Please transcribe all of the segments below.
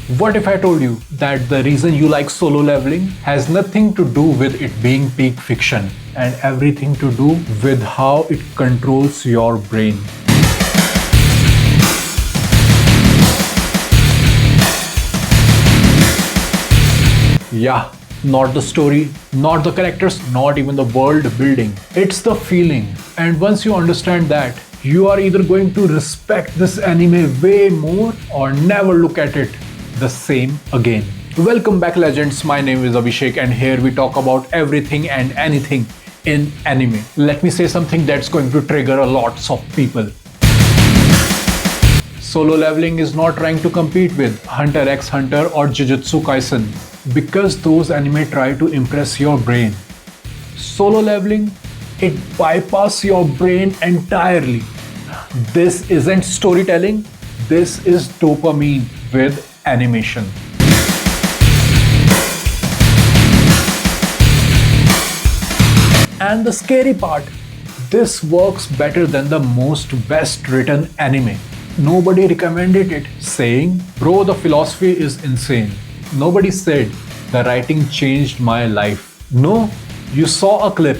What if I told you that the reason you like Solo Leveling has nothing to do with it being peak fiction and everything to do with how it controls your brain? Yeah, not the story, not the characters, not even the world building. It's the feeling. And once you understand that, you are either going to respect this anime way more or never look at it the same again. Welcome back, legends. My name is Abhishek, and here we talk about everything and anything in anime. Let me say something that's going to trigger a lots of people. Solo Leveling is not trying to compete with Hunter x Hunter or Jujutsu Kaisen because those anime try to impress your brain. Solo Leveling, it bypasses your brain entirely. This isn't storytelling, this is dopamine with animation. And the scary part, this works better than the most best written anime. Nobody recommended it saying, bro, the philosophy is insane. Nobody said, the writing changed my life. No, you saw a clip.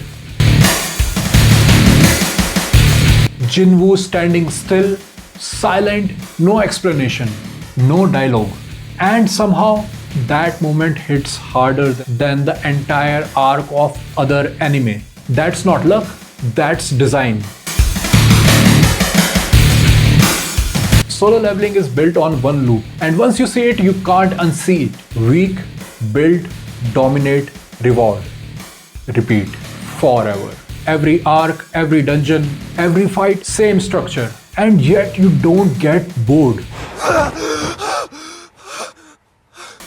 Jin-Woo standing still, silent, no explanation, no dialogue. And somehow that moment hits harder than the entire arc of other anime. That's not luck, that's design. Solo Leveling is built on one loop, and once you see it, you can't unsee it. Weak, build, dominate, reward. Repeat. Forever. Every arc, every dungeon, every fight, same structure. And yet you don't get bored.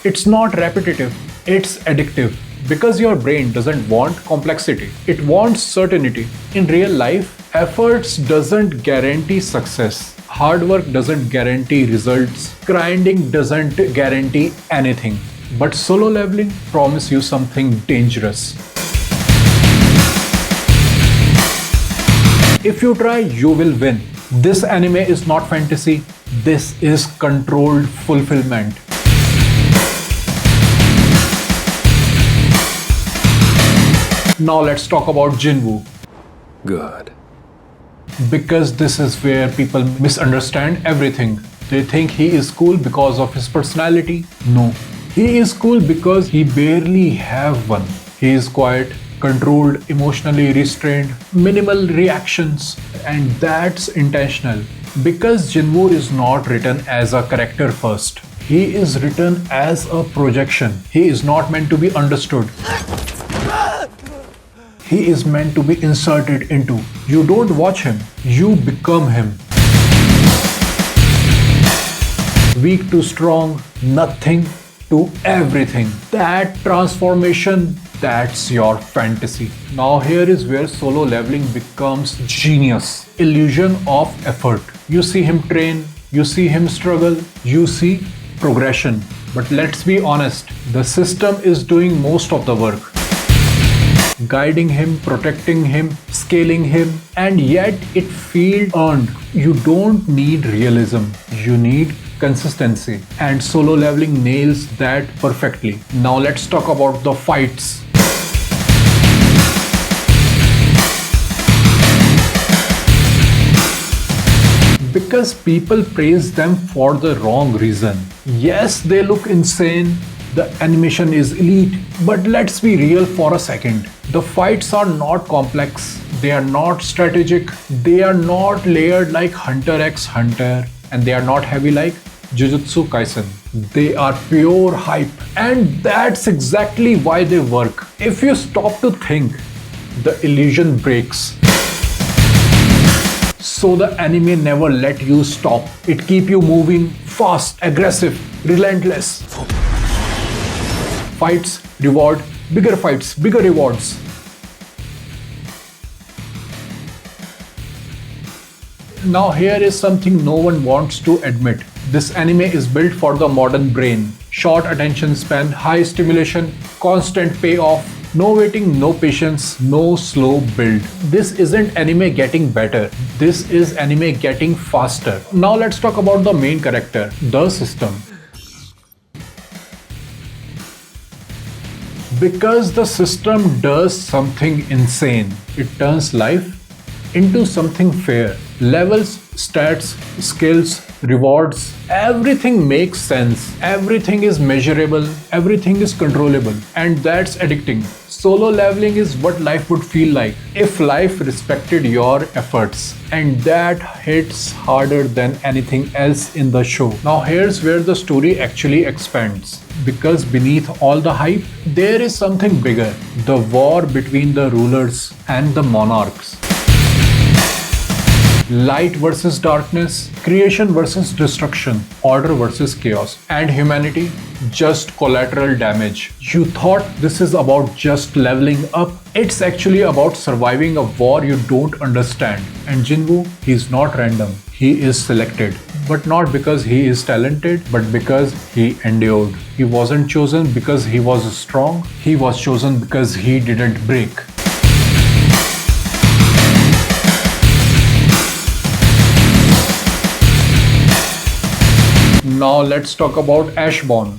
It's not repetitive, it's addictive. Because your brain doesn't want complexity, it wants certainty. In real life, efforts doesn't guarantee success. Hard work doesn't guarantee results. Grinding doesn't guarantee anything. But Solo Leveling promises you something dangerous. If you try, you will win. This anime is not fantasy. This is controlled fulfillment. Now let's talk about Jin-Woo. Good. Because this is where people misunderstand everything. They think he is cool because of his personality. No. He is cool because he barely have one. He is quiet, controlled, emotionally restrained, minimal reactions, and that's intentional. Because Jin-Woo is not written as a character first. He is written as a projection. He is not meant to be understood. He is meant to be inserted into. You don't watch him, you become him. Weak to strong, nothing to everything. That transformation, that's your fantasy. Now here is where Solo Leveling becomes genius. Illusion of effort. You see him train, you see him struggle, you see progression. But let's be honest, the system is doing most of the work. Guiding him, protecting him, scaling him, and yet it feels earned. You don't need realism, you need consistency. And Solo Leveling nails that perfectly. Now let's talk about the fights. Because people praise them for the wrong reason. Yes, they look insane. The animation is elite, but let's be real for a second. The fights are not complex, they are not strategic, they are not layered like Hunter x Hunter, and they are not heavy like Jujutsu Kaisen. They are pure hype, and that's exactly why they work. If you stop to think, the illusion breaks. So the anime never let you stop. It keep you moving, fast, aggressive, relentless. Fights, reward, bigger fights, bigger rewards. Now here is something no one wants to admit. This anime is built for the modern brain. Short attention span, high stimulation, constant payoff, no waiting, no patience, no slow build. This isn't anime getting better. This is anime getting faster. Now let's talk about the main character, the system. Because the system does something insane. It turns life into something fair. Levels, stats, skills, rewards, everything makes sense. Everything is measurable, everything is controllable, and that's addicting. Solo leveling is what life would feel like if life respected your efforts, and that hits harder than anything else in the show. Now, here's where the story actually expands. Because beneath all the hype, there is something bigger: the war between the rulers and the monarchs. Light versus darkness, creation versus destruction, order versus chaos, and humanity just collateral damage. You thought this is about just leveling up? It's actually about surviving a war you don't understand. And Jin-Woo, he's not random. He is selected. But not because he is talented, but because he endured. He wasn't chosen because he was strong. He was chosen because he didn't break. Now let's talk about Ashbourne.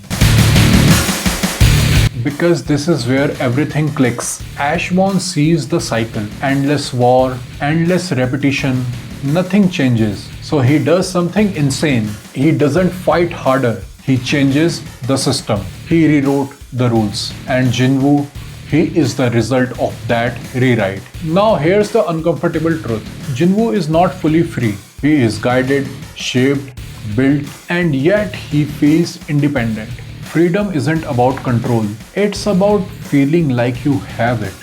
Because this is where everything clicks. Ashbourne sees the cycle. Endless war, endless repetition, nothing changes. So he does something insane. He doesn't fight harder. He changes the system. He rewrote the rules. And Jin-Woo, he is the result of that rewrite. Now here's the uncomfortable truth. Jin-Woo is not fully free. He is guided, shaped, built, and yet he feels independent. Freedom isn't about control. It's about feeling like you have it.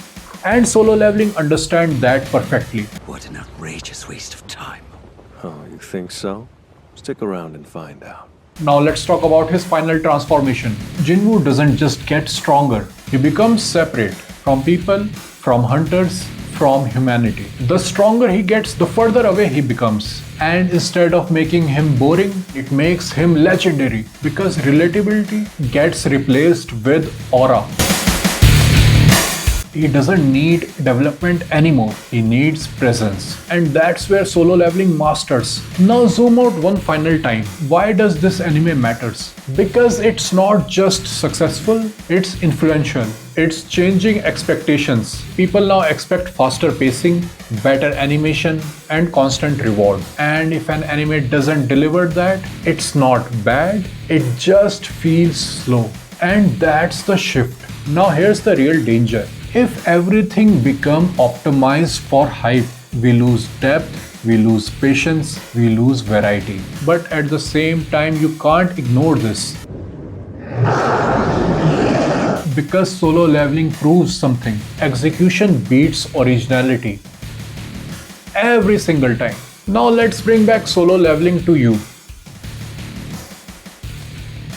And solo leveling understands that perfectly. What an outrageous waste of time. Oh, you think so? Stick around and find out. Now let's talk about his final transformation. Jin-Woo doesn't just get stronger. He becomes separate from people, from hunters, from humanity. The stronger he gets, the further away he becomes. And instead of making him boring, it makes him legendary because relatability gets replaced with aura. He doesn't need development anymore. He needs presence. And that's where solo leveling masters. Now zoom out one final time. Why does this anime matters? Because it's not just successful, it's influential. It's changing expectations. People now expect faster pacing, better animation, and constant reward. And if an anime doesn't deliver that, it's not bad, it just feels slow. And that's the shift. Now here's the real danger. If everything becomes optimized for hype, we lose depth, we lose patience, we lose variety. But at the same time, you can't ignore this. Because solo leveling proves something. Execution beats originality. Every single time. Now let's bring back solo leveling to you.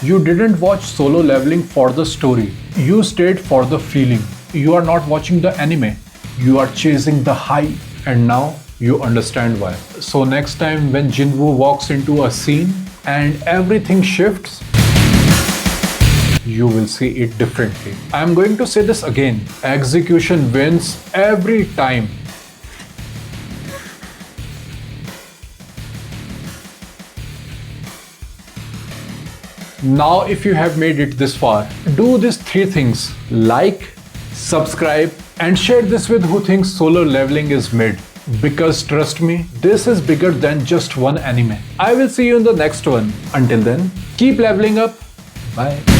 You didn't watch solo leveling for the story. You stayed for the feeling. You are not watching the anime. You are chasing the hype. And now you understand why. So next time when Jin-Woo walks into a scene and everything shifts, you will see it differently. I am going to say this again. Execution wins every time. Now, if you have made it this far, do these three things: like, subscribe, and share this with who thinks solo leveling is mid. Because trust me, this is bigger than just one anime. I will see you in the next one. Until then, keep leveling up. Bye.